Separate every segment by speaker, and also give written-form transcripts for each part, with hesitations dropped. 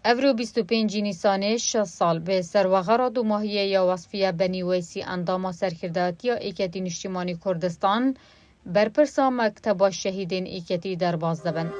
Speaker 1: افرو 25 نیسان 6 سال به سروغر دو ماهیه یا وصفیه بنی ویسی اندام سرکرداتی ایکتی نشتیمانی کردستان برپرسا مکتب شهیدین ایکتی در بازدبن.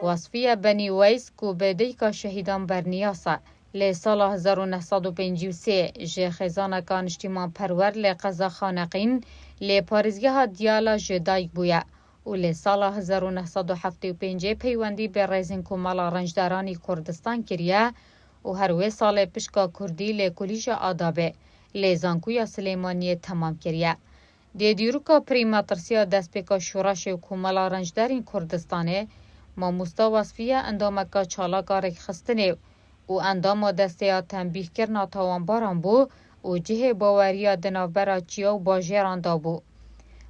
Speaker 1: وصفیه بنی ویس کو به دیکا شهیدان برنیاسه لی سال 1953 جه خزانه کان اجتماع پرور لی قضا خانقین لی پارزگاه دیالا جدایک بویا و لی سال 1975 پیوندی به ریزن کمالا رنجدارانی کردستان کریه و هروی سال پشکا کردی لی کلیش آدابه لی زانکویا سلیمانی تمام کریه. دیروکا پریماترسیا دست پیکا شورش و کمالا رنجدارین کردستانه ما مستا وصفیه اندامکا چالاکا رک خستنه و اندام دسته تنبیه کرنا تاوانباران بو و جه باوریا دنابرا چیا و باجیران دا بو.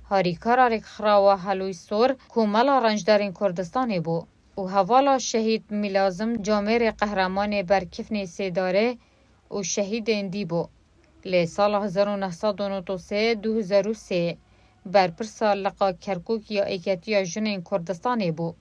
Speaker 1: هاریکارا رک خراوه حلوی سور کومالا رنجدارین کردستانی بو و حوالا شهید میلازم جامیر قهرمان برکفنی سیداره و شهید اندی بو. لی سال 1993 برپرسا لقا کرکوک یا ایکتی جنین کردستانی بو.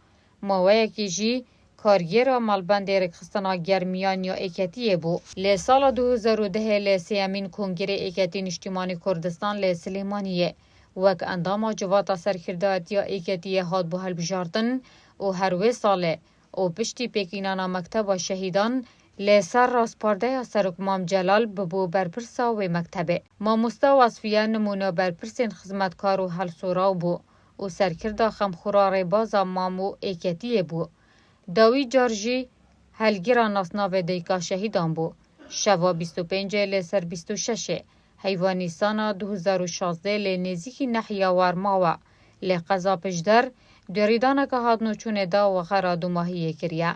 Speaker 1: موه که جی کارگر مالبند رکستنا گرمیان یا ایکتیه بو. لی سال 2010 لی سیامین کنگره ایکتی نشتیمانی کردستان لی سلیمانیه وک انداما جواتا سرکردات یا ایکتیه هاد بو هلبجاردن و هروی ساله و پشتی پیکینانا مکتب شهیدان لی سر راسپارده سرکمام جلال ببو برپرسا و مکتبه. ما مستا وصفیه نمونه برپرسین خدمتکار و حل سوراو بو و سرکرده خمخورار بازا مامو ایکتیه بو. داوی جارجی هلگیرا ناسناو دیکا شهیدان بو. شوا 25 لی سر 26 حیوانی سانا 2016 لی نزیکی نحیا وارماوا لی قضا پشدر دوریدانه که هادنو چونه دا و غرا دو ماهیه کریه.